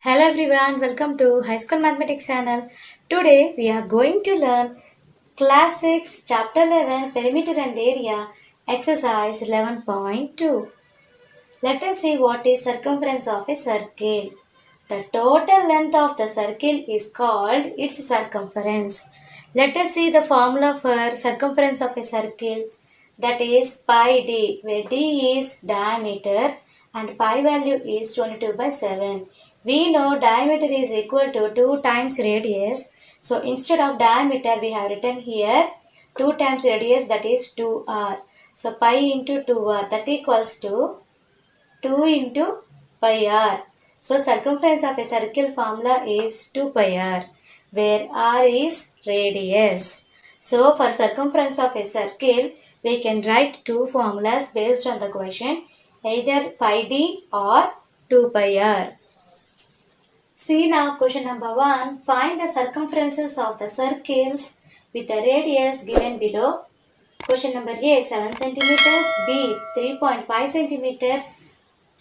Hello everyone, welcome to High School Mathematics channel. Today we are going to learn Class 6 Chapter 11 Perimeter and Area Exercise 11.2. Let us see what is circumference of a circle. The total length of the circle is called its circumference. Let us see the formula for circumference of a circle, that is pi d, where d is diameter and pi value is 22 by 7. We know diameter is equal to 2 times radius. So instead of diameter we have written here 2 times radius, that is 2r. So pi into 2r, that equals to 2 into pi r. So circumference of a circle formula is 2 pi r, where r is radius. So for circumference of a circle, we can write two formulas based on the question, either pi d or 2 pi r. See now question number 1. Find the circumferences of the circles with the radius given below. Question number A 7 cm, B 3.5 cm,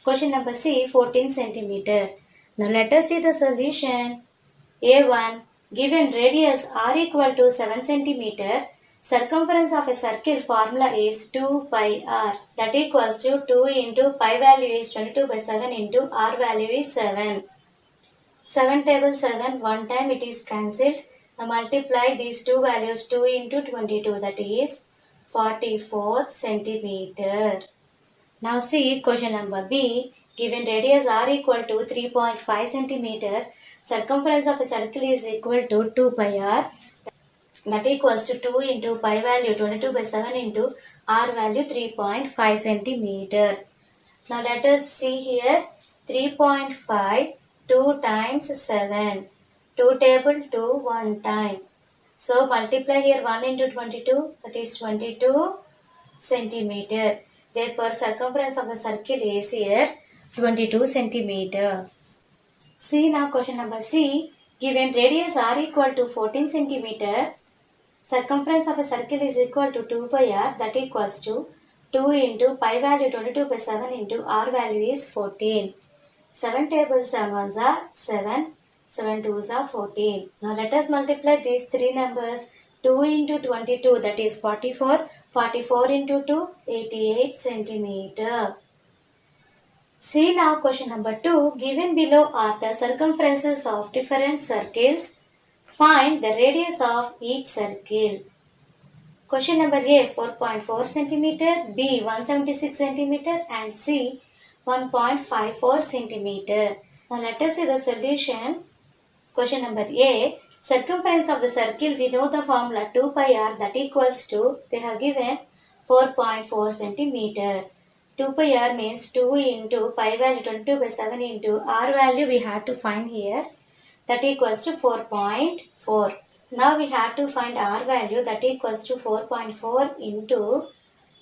question number C 14 cm. Now let us see the solution. A1. Given radius r equal to 7 cm, circumference of a circle formula is 2 pi r, that equals to 2 into pi value is 22 by 7 into r value is 7. 7 table 7, one time it is cancelled. Now multiply these two values, 2 into 22, that is 44 centimeter. Now see question number B. Given radius r equal to 3.5 centimeter, circumference of a circle is equal to 2 pi r, that equals to 2 into pi value 22 by 7 into r value 3.5 centimeter. Now let us see here 3.5, 2 times 7, 2 table 2 one time. So multiply here 1 into 22, that is 22 centimeter. Therefore circumference of the circle is here 22 centimeter. See now question number C. Given radius r equal to 14 centimeter, circumference of a circle is equal to 2 pi r, that equals to 2 into pi value 22 by 7 into r value is 14. 7 table 7 ones are 7, 7 twos are 14. Now let us multiply these three numbers. 2 into 22, that is 44. 44 into 2, 88 centimeter. See now question number 2. Given below are the circumferences of different circles. Find the radius of each circle. Question number A 4.4 centimeter, B 176 centimeter and C 1.54 centimeter. Now let us see the solution. Question number A. Circumference of the circle, we know the formula 2 pi r, that equals to, they have given 4.4 centimeter. 2 pi r means 2 into pi value 22 by 7 into r value we have to find here, that equals to 4.4. Now we have to find r value, that equals to 4.4 into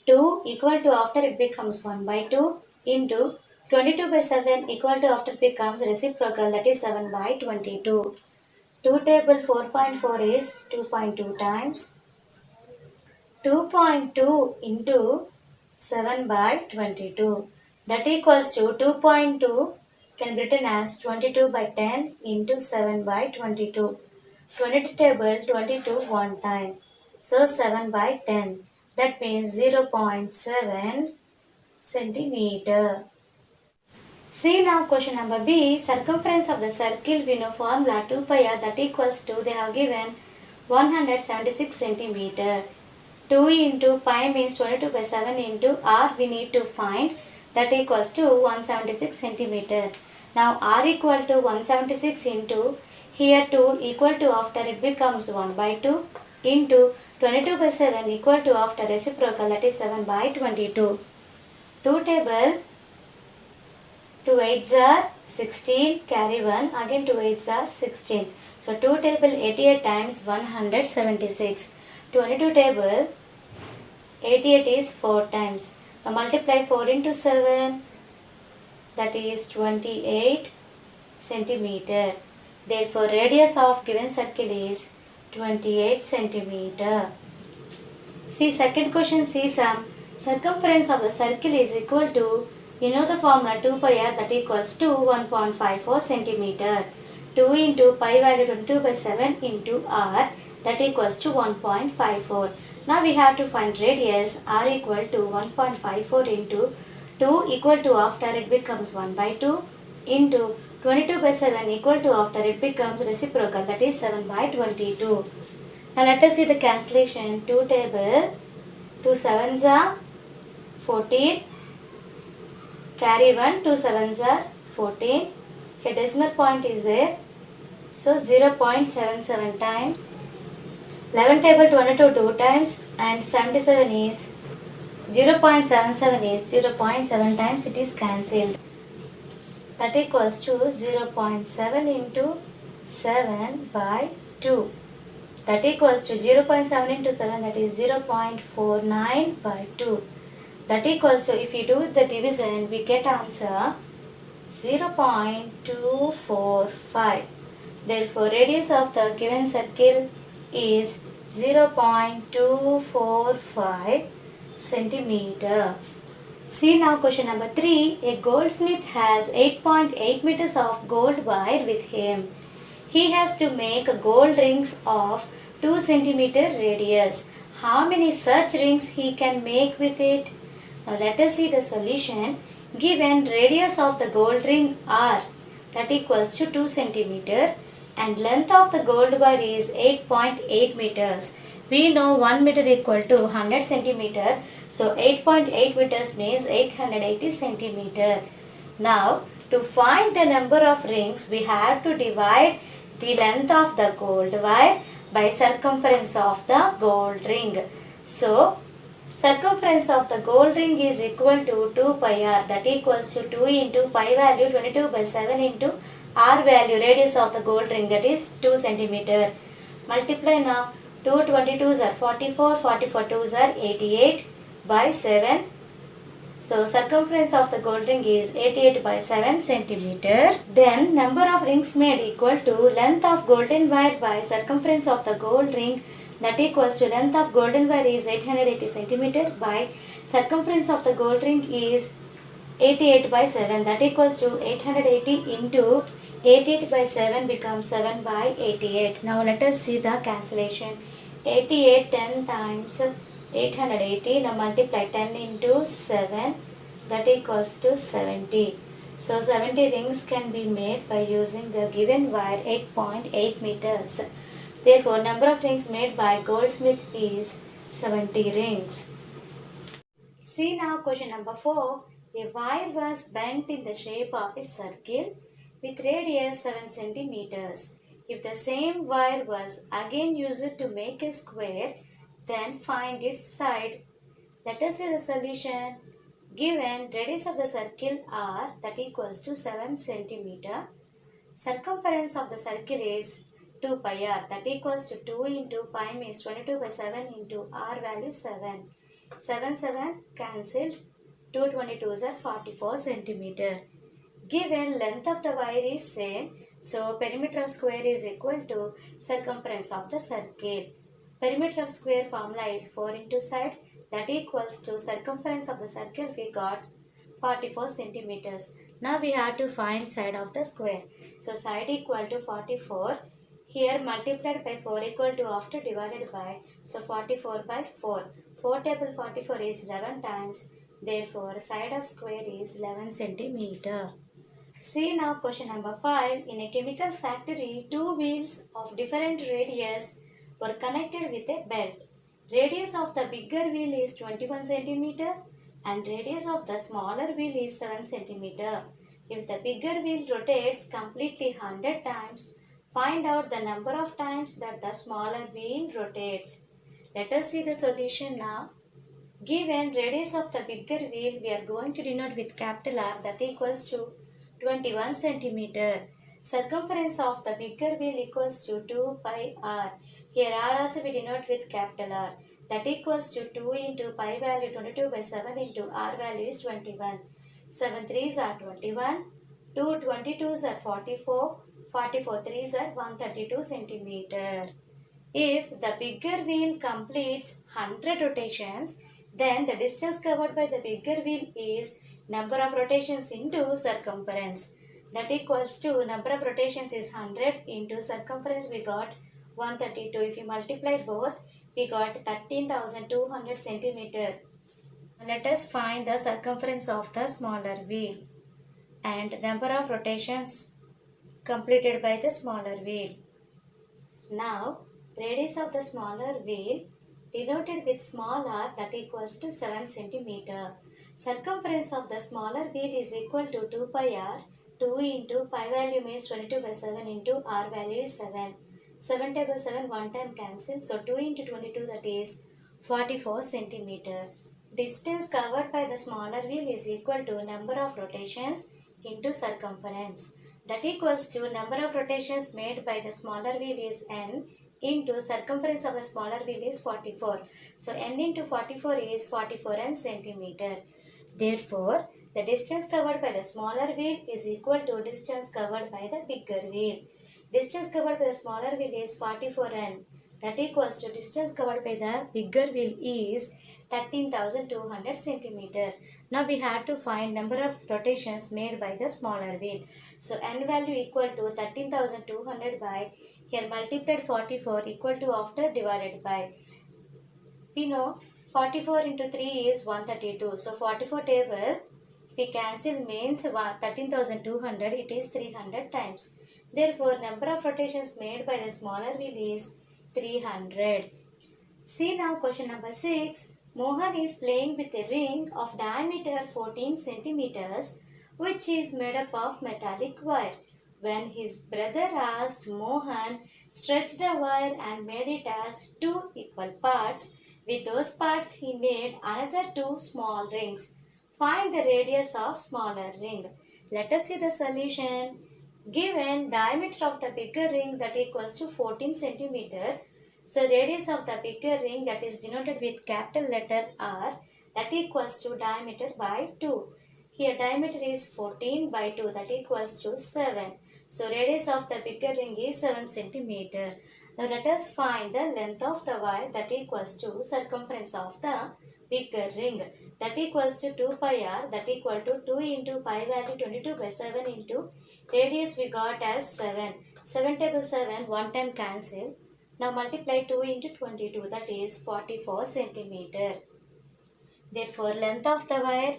2 equal to, after it becomes 1 by 2 into 22 by 7 equal to, after it becomes reciprocal, that is 7 by 22. 2 table 4.4 is 2.2 times 2.2 into 7 by 22, that equals to 2.2 can be written as 22 by 10 into 7 by 22. 20 table 22 one time, so 7 by 10, that means 0.7 centimeter. See now question number B. Circumference of the circle, we know formula 2 pi r, that equals to, they have given 176 centimeter. 2 into pi means 22 by 7 into r we need to find, that equals to 176 centimeter. Now r equal to 176 into, here 2 equal to, after it becomes 1 by 2 into 22 by 7 equal to, after reciprocal, that is 7 by 22. 2 table 2 8s are 16, carry 1, again 2 8s are 16. So 2 table 88 times 176. 22 table 88 is 4 times. Now multiply 4 into 7, that is 28 centimeter. Therefore radius of given circle is 28 centimeter. See second question, see sum. Circumference of the circle is equal to You know the formula 2 pi r, that equals to 1.54 centimeter. 2 into pi value 22 by 7 into r, that equals to 1.54. Now we have to find radius. R equal to 1.54 into 2 equal to after it becomes 1 by 2 into 22 by 7 equal to after it becomes reciprocal, that is 7 by 22. Now let us see the cancellation. 2 table, 2 sevens are 14, carry 1, 2 sevens are 14. A decimal point is there, so 0.77 times. 11 table 22 2 times and 77 is 0.77 is 0.7 times, it is cancelled. That equals to 0.7 into 7 by 2. That equals to 0.7 into 7, that is 0.49 by 2. That equals to, if you do the division, we get answer 0.245. Therefore, radius of the given circle is 0.245 centimeter. See now question number 3. A goldsmith has 8.8 meters of gold wire with him. He has to make gold rings of 2 centimeter radius. How many such rings he can make with it? Now let us see the solution. Given radius of the gold ring r, that equals to 2 centimeter, and length of the gold wire is 8.8 meters. We know 1 meter equal to 100 centimeter. So 8.8 meters means 880 centimeter. Now to find the number of rings, we have to divide the length of the gold wire by circumference of the gold ring. So circumference of the gold ring is equal to 2 pi r, that equals to 2 into pi value 22 by 7 into r value radius of the gold ring, that is 2 centimeter. Multiply now. 2 22s are 44, 44 2s are 88 by 7. So circumference of the gold ring is 88 by 7 centimeter. Then number of rings made equal to length of golden wire by circumference of the gold ring, that equals to length of golden wire is 880 centimeter by circumference of the gold ring is 88 by 7, that equals to 880 into 88 by 7 becomes 7 by 88. Now let us see the cancellation. 88 10 times 880. Now multiply 10 into 7, that equals to 70. So 70 rings can be made by using the given wire 8.8 meters. Therefore, number of rings made by goldsmith is 70 rings. See now question number 4. A wire was bent in the shape of a circle with radius 7 centimeters. If the same wire was again used to make a square, then find its side. Let us see the solution. Given radius of the circle r, that equals to 7 centimeter. Circumference of the circle is 2 pi r, that equals to 2 into pi means 22 by 7 into r value 7. 7 7 cancelled. 2 22s are 44 centimeter. Given length of the wire is same, so perimeter of square is equal to circumference of the circle. Perimeter of square formula is 4 into side, that equals to circumference of the circle we got 44 centimeters. Now we have to find side of the square. So side equal to 44. Here multiplied by 4 equal to after divided by, so 44 by 4. 4 table 44 is 11 times. Therefore side of square is 11 centimeter. See now question number 5. In a chemical factory, two wheels of different radius were connected with a belt. Radius of the bigger wheel is 21 centimeter and radius of the smaller wheel is 7 centimeter. If the bigger wheel rotates completely 100 times, find out the number of times that the smaller wheel rotates. Let us see the solution now. Given radius of the bigger wheel, we are going to denote with capital R, that equals to 21 centimeter. Circumference of the bigger wheel equals to 2 pi r. Here r also we denote with capital R, that equals to 2 into pi value 22 by 7 into r value is 21. 7 3s are 21. 2 22s are 44. 44 3s are 132 centimeter. If the bigger wheel completes 100 rotations, then the distance covered by the bigger wheel is number of rotations into circumference. That equals to number of rotations is 100 into circumference we got 132. If you multiply both, we got 13,200 centimeter. Let us find the circumference of the smaller wheel and number of rotations completed by the smaller wheel. Now, radius of the smaller wheel denoted with small r, that equals to 7 centimeter. Circumference of the smaller wheel is equal to 2 pi r. 2 into pi value means 22 by 7 into r value is 7. 7 table 7 one time cancel. So 2 into 22, that is 44 centimeter. Distance covered by the smaller wheel is equal to number of rotations into circumference. That equals to number of rotations made by the smaller wheel is n into circumference of the smaller wheel is 44. So n into 44 is 44 n centimeter. Therefore, the distance covered by the smaller wheel is equal to distance covered by the bigger wheel. Distance covered by the smaller wheel is 44 n. That equals to distance covered by the bigger wheel is 13,200 centimeter. Now we have to find number of rotations made by the smaller wheel. So n value equal to 13,200 by, here multiplied 44 equal to after divided by. We know 44 into 3 is 132. So 44 table, if we cancel means 13,200, it is 300 times. Therefore, number of rotations made by the smaller wheel is 300. See now question number 6. Mohan is playing with a ring of diameter 14 centimeters which is made up of metallic wire. When his brother asked Mohan, stretch the wire and made it as 2 equal parts. With those parts he made another 2 small rings. Find the radius of smaller ring. Let us see the solution. Given diameter of the bigger ring, that equals to 14 centimeter. So radius of the bigger ring, that is denoted with capital letter R, that equals to diameter by 2. Here diameter is 14 by 2, that equals to 7. So radius of the bigger ring is 7 centimeter. Now let us find the length of the wire, that equals to circumference of the bigger ring, that equals to 2 pi r, that equal to 2 into pi value 22 by 7 into radius we got as 7. 7 table 7 one time cancel. Now multiply 2 into 22, that is 44 centimeter. Therefore, length of the wire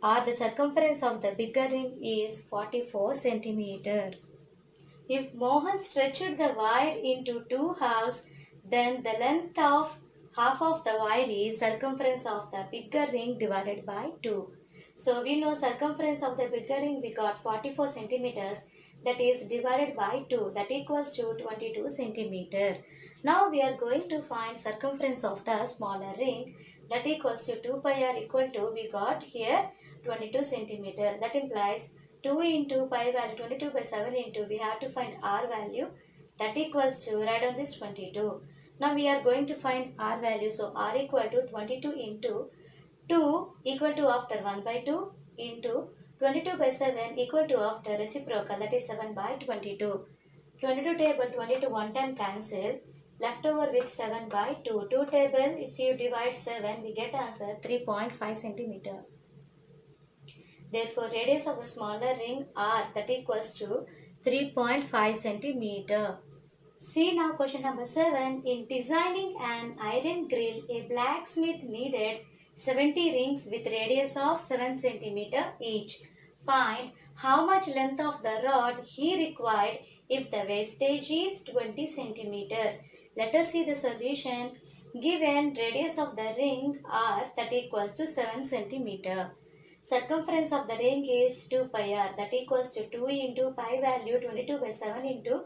or the circumference of the bigger ring is 44 centimeter. If Mohan stretched the wire into 2 halves, then the length of half of the wire is circumference of the bigger ring divided by 2. So we know circumference of the bigger ring we got 44 centimeters, that is divided by 2, that equals to 22 centimeter. Now we are going to find circumference of the smaller ring, that equals to 2 pi r equal to, we got here 22 centimeter. That implies 2 into pi value 22 by 7 into, we have to find r value, that equals to, write on this 22. Now we are going to find r value. So r equal to 22 into 2 equal to after 1 by 2 into 22 by 7 equal to after reciprocal, that is 7 by 22. 22 table 22 one time cancel. Left over with 7 by 2. 2 table, if you divide 7, we get answer 3.5 centimeter. Therefore, radius of the smaller ring r, that equals to 3.5 centimeter. See now question number 7. In designing an iron grill, a blacksmith needed 70 rings with radius of 7 centimeter each. Find how much length of the rod he required if the wastage is 20 centimeter. Let us see the solution. Given radius of the ring r, that equals to 7 centimeter. Circumference of the ring is 2 pi r, that equals to 2 into pi value 22 by 7 into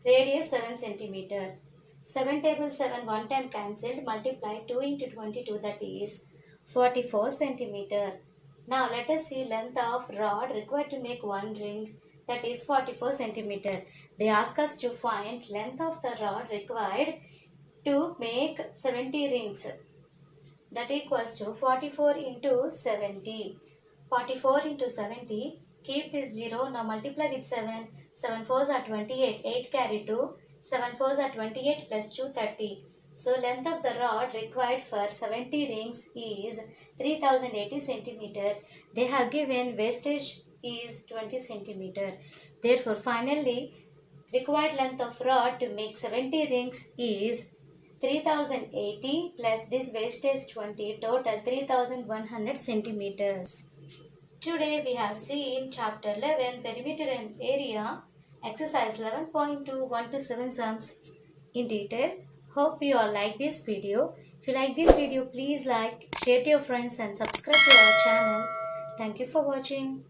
radius 7 centimeter. 7 table 7 one time cancelled. Multiply 2 into 22, that is 44 centimeter. Now let us see length of rod required to make one ring, that is 44 centimeter. They ask us to find length of the rod required to make 70 rings, that equals to 44 into 70. 44 into 70, keep this 0, now multiply with 7. 7 4s are 28, 8 carry 2, 7 4s are 28 plus 2 30. So length of the rod required for 70 rings is 3080 centimeter. They have given wastage is 20 centimeter. Therefore, finally, required length of rod to make 70 rings is 3080 plus this wastage 20, total 3100 centimeters. Today we have seen chapter 11 perimeter and area, exercise 11.2 1 to 7 sums in detail. Hope you all like this video. If you like this video, please like, share to your friends and subscribe to our channel. Thank you for watching.